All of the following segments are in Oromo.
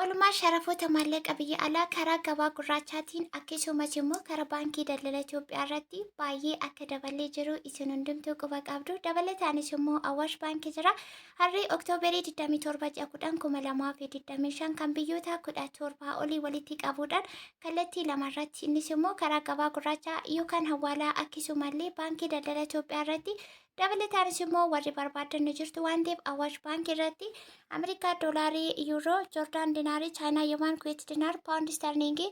Oolmaa sharafoota maallaqa biyya alaa karaa gabaa gurraachaatiin akkasumas immoo karaa baankii daldala Itoophiyaa irratti baay'ee akka dabalee jiru isin hundumtuu quba qabdu. Dabalataanis immoo Awwaash baankii jira. Harri Oktoobarii 27 2025 kan biyyoota 17 olii walitti qabuudhaan kallattii lamarratti innis immoo karaa gabaa gurraachaa yookaan hawaalaa akkasumallee baankii daldala Itoophiyaa irratti dabalataanis immoo warri barbaadan jirtu waan ta'eef Awwaash baankii irratti Ameerikaa doolaarii, Yuuroo, Joordaan dinaarii, Chaayinaa Yemen, Kuwet dinaar, Paawundi sterlingii,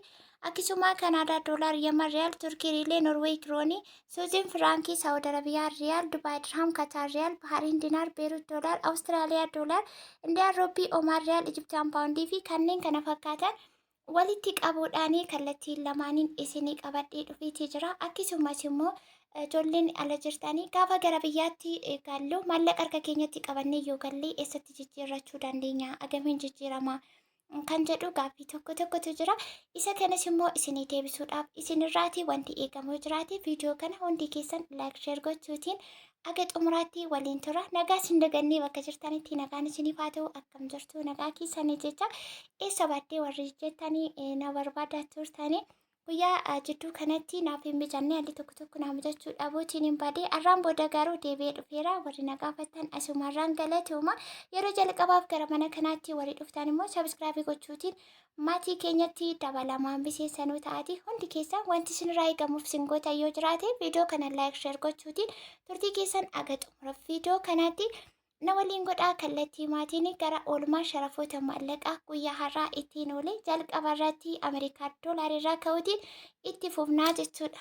akkasuma Kanaadaa doolaar, Yemen riyaal, Turkii riilee, Norweey kiroonii, Suuziin firankii, Saawud Arabiyaa riyaal, Dubaay dirham, Katar riyaal, Bahariin dinaar, Beerut doolaar, Awustiraaliyaa doolaar, Indiyaan roobii, Oman riyaal, Ijiptaan paawundii fi kanneen kana fakkaatan walitti qabuudhaan kallattii lamaaniin isinii qabadhee dhufeetii jira. Akkasumas immoo ijoolleen ala jirtanii gaafa gara biyyaatti gallu maallaqa harka keenyatti qabannee yoo galle eessatti jijjiirrachuu dandeenya? Agamiin jijjiirama kan jedhu gaaffii tokkotu jira. Isa kanas immoo isinii deebisuudhaaf isinirraatii wanti eegamu jiraate viidiyoo kana hundi keessan laayik sheer gochuutiin aga xumuraatti waliin tura. Nagaa isin dagannee bakka jirtanitti nagaan isiniif haa ta'u. Akkam jirtu nagaa keessanii jecha eessa baaddee warri jettanii na barbaadaa turtanii guyyaa jidduu kanatti naaf hin mijanne haalli tokko naaf mijachuu dhabuutiin hin badee arraan booda garuu deebi'ee dhufeera. Warri na gaafattan asumarraan galatooma. Yeroo jalqabaaf gara mana kanaatti warri dhuftan immoo sabiskiraabii gochuutiin maatii keenyatti dabalamaan miseensanuu ta'ati. Hundi keessan wanti isinirraa eegamuuf singoota yoo jiraate viidiyoo kana laayik sheer gochuutiin turtii keessan aga xumura viidiyoo kanaatti na waliin godhaa. Kallattii maatiin gara oolmaa sharafoota maallaqaa guyyaa har'aa ittiin oolee jalqaba irratti Ameerikaa doolaarii irraa ka'uutiin itti fufnaa jechuudha.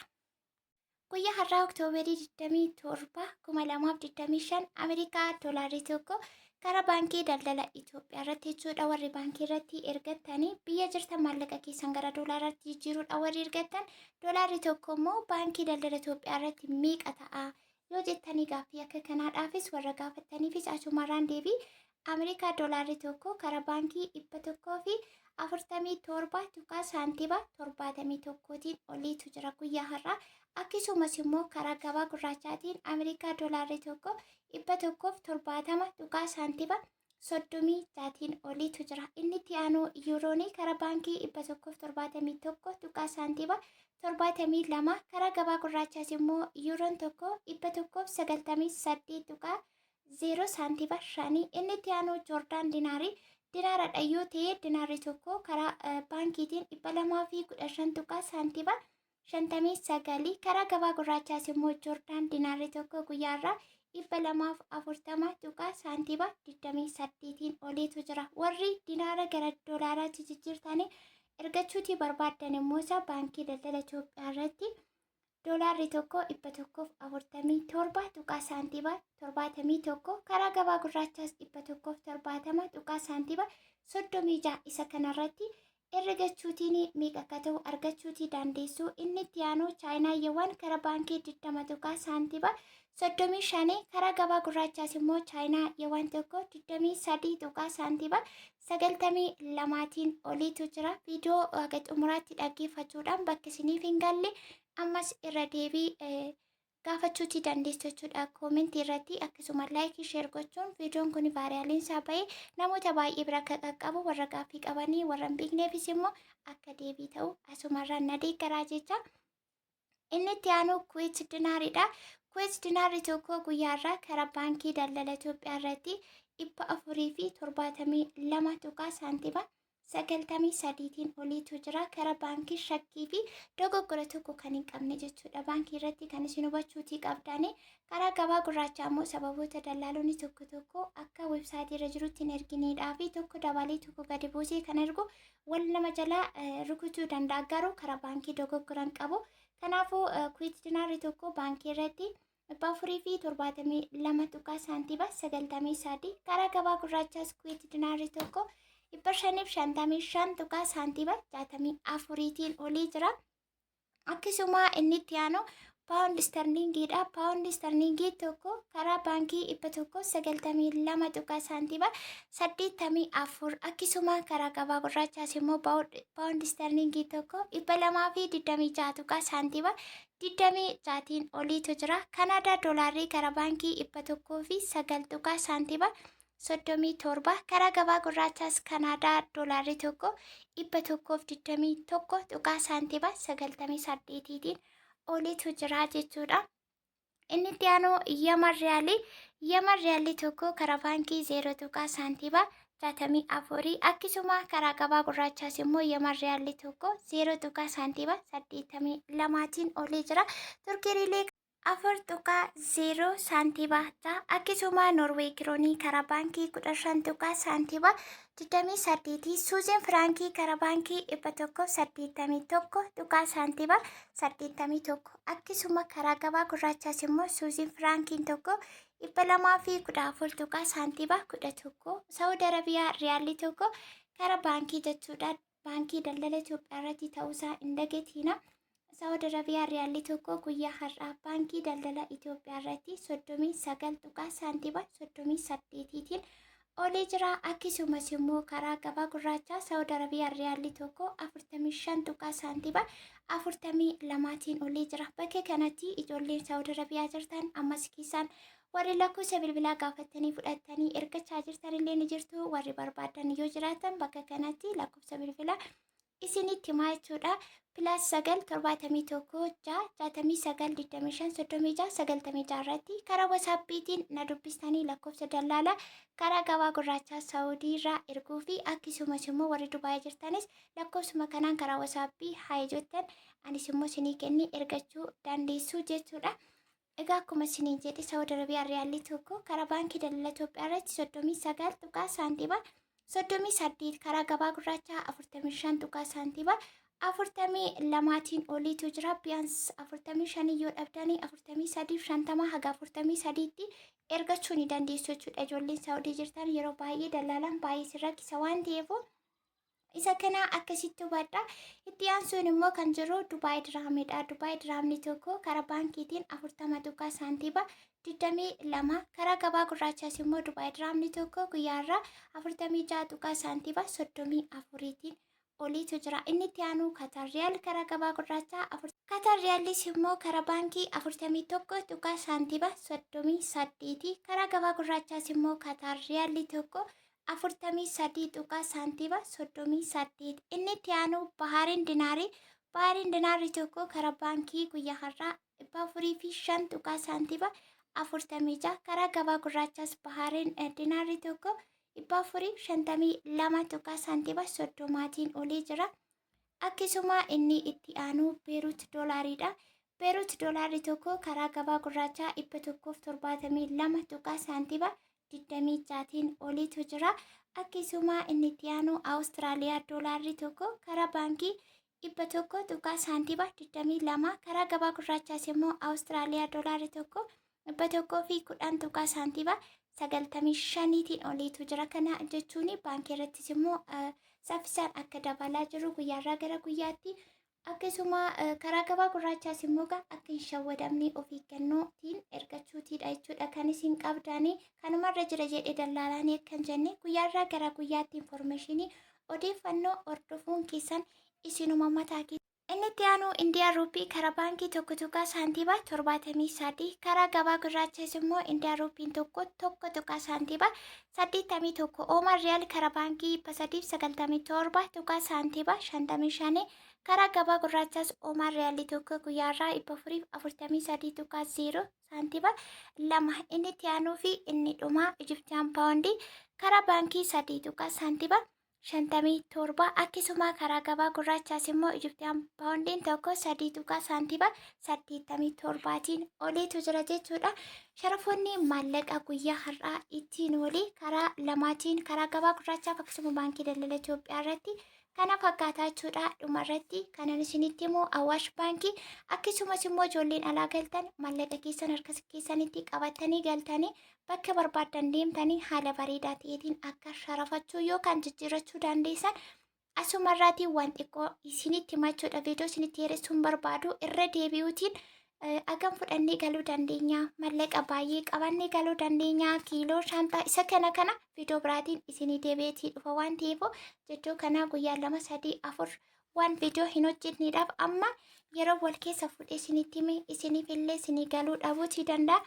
Guyyaa har'aa Oktoobarii 27 2025 Ameerikaa doolaarii tokko karaa baankii daldala Itoophiyaa irratti jechuudha. Warri baankii irratti ergattanii biyya jirtan maallaqa keessan gara doolaaraatti jijjiiruudha. Warri ergattan doolaarii tokko immoo baankii daldala Itoophiyaa irratti meeqa ta'a yoo jettanii gaaffii akka kanaadhaafis warra gaafattaniifis asumarraan deebii Ameerikaa doolaarii tokko karaa baankii 147 tuqaa saantiba 71tiin oliitu jira guyyaa har'aa. Akkasumas immoo karaa gabaa gurraachaatiin Ameerikaa doolaarii tokko 170 tuqaa saantiba 36tiin oliitu jira. Inni itti aanu yuuroonii karaa baankii 171 tuqaa saantiba 72 karaa gabaa gurraachaas immoo yuuroon tokko 198 tuqaa 0 saantiba 5. Inni itti aanu Joordaan dinaarii dinaaradha yoo ta'e dinaarri tokko karaa baankiitiin 215 tuqaa saantiba 59 karaa gabaa gurraachaas immoo Joordaan dinaarri tokko guyyaa irraa 240 tuqaa saantiba 28tiin oliitu jira. Warri dinaara gara doolaaraatti jijjiirtanii ergachuutii barbaadan immoo isa baankii daldala Itoophiyaa irratti doolaarri tokko 147 tuqaa saantiba 71 karaa gabaa gurraachaas 170 tuqaa saantiba 36 isa kanarratti ergachuutiin meeqa akka ta'u argachuutii dandeessu. Inni itti aanu Chaayinaa Yemen karaa baankii 20 tuqaa saantiba 35 karaa gabaa gurraachaas immoo Chaayinaa Yemen tokko 23 tuqaa saantiba 92tiin oliitu jira. Viidiyoo aga xumuraatti dhaggeeffachuudhaan bakka isiniif hin galle ammas irra deebii gaafachuutii dandeessu jechuudha. Koomentii irratti akkasuma laayikii sheer gochuun viidiyoon kun vaayiraaliin isaa bahee namoota baay'ee bira akka qaqqabu warra gaaffii qabanii warra hin beekneefis immoo akka deebii ta'u asumarraan na deeggaraa jecha. Inni itti aanu Kuwet dinaaridha. Kuwet dinaarri tokko guyyaa irraa karaa baankii daldala Itoophiyaa irratti 472 tuqaa saantiba 93tiin oliitu jira. Karaa baankii shakkii fi dogoggora tokko kan hin qabne jechuudha. Baankii irratti kan isin hubachuutii qabdanii karaa gabaa gurraachaa immoo sababoota dallaalonni tokko akka websaayitii irra jirutti hin ergineedhaa fi tokko dabalee tokko gadi buusee kan ergu wal nama jalaa rukutuu danda'a. Garuu karaa baankii dogoggoran qabu. Kanaafuu Kuwet dinaarri tokko baankii irratti 472 tuqaa saantiba 93 karaa gabaa gurraachaas Kuwet dinaarri tokko 555 tuqaa saantiba 64tiin olii jira. Akkasuma inni itti aanu paawundi sterlingiidha. Paawundi sterlingii tokko karaa baankii 192 tuqaa saantiba 84. Akkasuma karaa gabaa gurraachaas immoo paawundi sterlingii tokko 226 tuqaa saantiba 26tiin oliitu jira. Kanaadaa doolaarii karaa baankii 109 tuqaa saantiba 37 karaa gabaa gurraachaas Kanaadaa doolaarri tokko 121 tuqaa saantiba 98tiin oliitu jira jechuudha. Inni itti aanu Yemen riyaalii tokko karaa baankii 0 tuqaa saantiba 64 akkasuma karaa gabaa gurraachaas immoo Yemen riyaalii tokko 0 tuqaa saantiba 82tiin olii jira. Turkii riilee 4 tuqaa 0 saantiba akkasuma Noorweey kiroonii karaa baankii 15 tuqaa saantiba 28 Suuziin firankii karaa baankii 181 tuqaa saantiba 81 akkasuma karaa gabaa gurraachaas immoo Suuziin firankiin tokko 214 tuqaa saantiba 11 Saudi Arabiyaa riyaalii tokko karaa baankii jechuudha. Baankii daldala Itoophiyaa irratti ta'uusaa hin dagatina. Saudi Arabiyaa riyaalii tokko guyyaa har'aa baankii daldala Itoophiyaa irratti 39 tuqaa saantiba 38tiin olii jira. Akkasumas immoo karaa gabaa gurraachaa Saudi Arabiyaa riyaalii tokko 45 tuqaa saantiba 42tiin olii jira. Bakka kanatti ijoolleen Saudi Arabiyaa jirtan ammas keessaan warri lakkoofsa bilbilaa gaafatanii fudhatanii ergachaa jirtan illee ni jirtu. Warri barbaadan yoo jiraatan bakka kanatti lakkoofsa bilbilaa isinitti himaa jechuudha. Pilaas 971 irratti karaa wasaappiitiin na dubbistanii lakkoofsa dallaalaa karaa gabaa gurraachaa Saawudii irraa erguu fi akkasumas immoo warri Dubaay jirtanis lakkoofsuma kanaan karaa wasaappii haa jettan anis immoo isinii kennee ergachuu dandeessu jechuudha. Egaa akkuma isiniin jedhe Saawudi Arabiyaa riyaalii tokko karaa baankii daldala Itoophiyaa irratti 39 tuqaa saantiba 38 karaa gabaa gurraachaa 45 tuqaa saantiba 42tiin oliitu jira. Biyyaans 45 yoo dhabdanii 43 haga 43tti ergachuu ni dandeessu jechuudha. Ijoolleen Saawudii jirtan yeroo baay'ee dalaalaan baay'ee si rakkisa waan ta'eef isa kana akkasitti hubadha. Itti aansuun immoo kan jiru Dubaay diraamidha. Dubaay diraamni tokko karaa baankiitiin 40 tuqaa saantiba 22 karaa gabaa gurraachaas immoo Dubaay diraamni tokko guyyaarraa 46 tuqaa saantiba 34tiin oliitu jira. Inni itti aanu katar riyaal karaa gabaa gurraachaa katar riyaalis immoo karaa baankii 41 tuqaa saantiba 38 karaa gabaa gurraachaas immoo katar riyaalli tokko 43 tuqaa saantiba 38. Inni itti aanu Bahariin dinaarii tokko karaa baankii guyyaa har'aa 405 tuqaa saantiba 46 karaa gabaa gurraachaas Bahariin dinaarii tokko 452 tuqaa saantiba 30tiin olii jira. Akkasuma inni itti aanu Beeruut doolaariidha. Beeruut doolaarri tokko karaa gabaa gurraachaa 172 tuqaa saantiba 26tiin oliitu jira. Akkasuma inni itti aanu Awustiraaliyaa doolaarri tokko karaa baankii 100 tuqaa saantiba 22 karaa gabaa gurraachaas immoo Awustiraaliyaa doolaarri tokko 110 tuqaa saantiba 95tiin oliitu jira. Kana jechuun baankii irrattis immoo saffisaan akka dabalaa jiru guyyaarraa gara guyyaatti. Akkasuma karaa gabaa gurraachaas immoo akka hin shawwadamne of eeggannootiin ergachuutiidha jechuudha. Kan isin qabdanii kanumarra jira jedhee dallaalaan kan jenne guyyaarraa gara guyyaatti informaashinii odeeffannoo hordofuun keessan isinuma mataa keessan. Inni itti aanu Indiyaa ruupii karaa baankii tokko tuqaa saantiba 73 karaa gabaa gurraachaas immoo Indiyaa ruupiin tokko tuqaa saantiba 81 Oman riyaal karaa baankii 397 tuqaa saantiba 55 karaa gabaa gurraachaas Oman riyaalii tokko guyyaarraa 443 tuqaa 0 saantiba 2. Inni itti aanuu fi inni dhumaa Ijiptiyaan paawundii karaa baankii 3 tuqaa saantiba 57 akkasuma karaa gabaa gurraachaas immoo Ijiptiyaan paawundiin tokko 3 tuqaa saantiba 87tiin oliitu jira jechuudha. Sharafoonni maallaqa guyyaa har'aa ittiin olii karaa lamaatiin karaa gabaa gurraachaa akkasuma baankii daldala Itoophiyaa irratti kana fakkaataa jechuudha. Dhumarratti kanan isinitti immoo Awaash baankii akkasumas immoo ijoolleen alaa galtan maallaqa keessan harka keessanitti qabatanii galtanii bakka barbaadan deemtanii haala bareedaa ta'eetiin akka sharafachuu yookaan jijjiirrachuu dandeessan asumarraatii waan xiqqoo isinitti himachuudha. Viidiyoo isinitti dheeressuun barbaadu irra deebi'uutiin agam fudhannee galuu dandeenya, maallaqa baay'ee qabannee galuu dandeenya, kiiloo shantaa isa kana viidiyoo biraatiin isinii deebi'eetii dhufa waan ta'eef jechuu kana guyyaa 2 3 4 waan viidiyoo hin hojjetneedhaaf amma yeroo wal keessa fuudhee isinitti hime isiniif illee isinii galuu dhabuutii danda'a.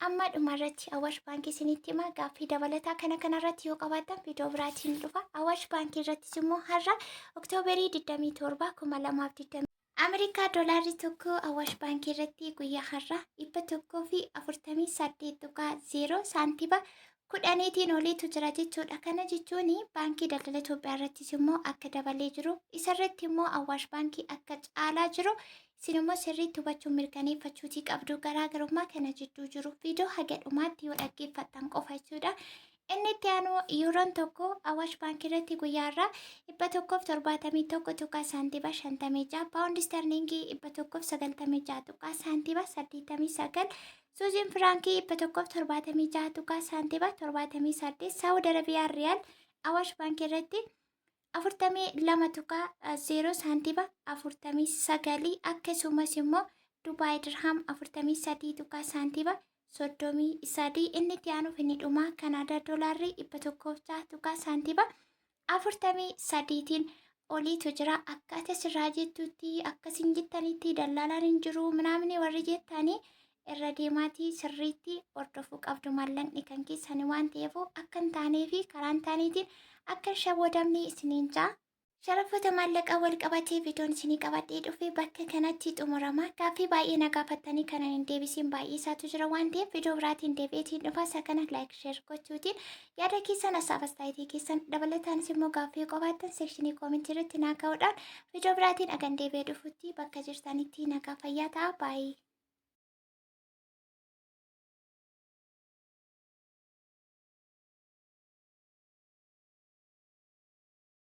amma dhumarratti Awaash Baankii isinitti hima. Gaaffii dabalataa kanarratti yoo qabaattan viidiyoo biraatiin dhufa. Awaash Baankii irrattis immoo har'a Oktoobarii 27 2020 Ameerikaa doolaarri tokko Awaash Baankii irratti guyyaa har'a 148.0 saantiba kudhaniitiin oliitu jira jechuudha. Kana jechuun baankii daldala Itoophiyaa irrattis immoo akka dabalee jiru, isarratti immoo Awaash Baankii akka caalaa jiru isin immoo sirriitti hubachuun mirkaneeffachuutii qabdu. Garaagarummaa kana jidduu jiru viidiyoo haga dhumaatti yoo dhaggeeffattan qofa jechuudha. Inni itti aanu yuuroon tokko Awaash Baankii irratti guyyaa irraa 171 saantiba 56, paawundi sterlingii 196 saantiba 89, suuziin firankii 176 saantiba 78, saawud arabiyaa riyaal Awaash Baankii irratti 42.0 saantiba 49, akkasumas immoo Dubaay dirham 43 saantiba 33. Inni itti aanuuf inni dhumaa Kanaadaa doolaarri 106 saantiba 43tiin oliitu jira. Akkaataa sirraa jettutti akkasiin jettanitti dallaalaan hin jiru ምናምን warri jettanii irra deemaatii sirriitti hordofuu qabdu. Maallaqni kan keessanii waan ta'eef akka hin taanee fi karaa hin taaneetiin akka hin shawwadamne isiniin jaa. Sharafoota maallaqaa wal qabatee viidiyoon isinii qabadhee dhufe bakka kanatti xumurama. Gaaffii baay'ee na gaafattanii kanan hin deebisiin baay'ee isaatu jira waan ta'eef viidiyoo biraatiin deebi'eetiin dhufa. Isa kana laayik sheer gochuutiin yaada keessan asaaf astaayitii keessan dabalataanis immoo gaaffii qabaattan seekshinii koomentii irratti naa kaa'uudhaan viidiyoo biraatiin agan deebi'ee dhufutti bakka jirtanitti nagaa fayyaa ta'a baay'ee.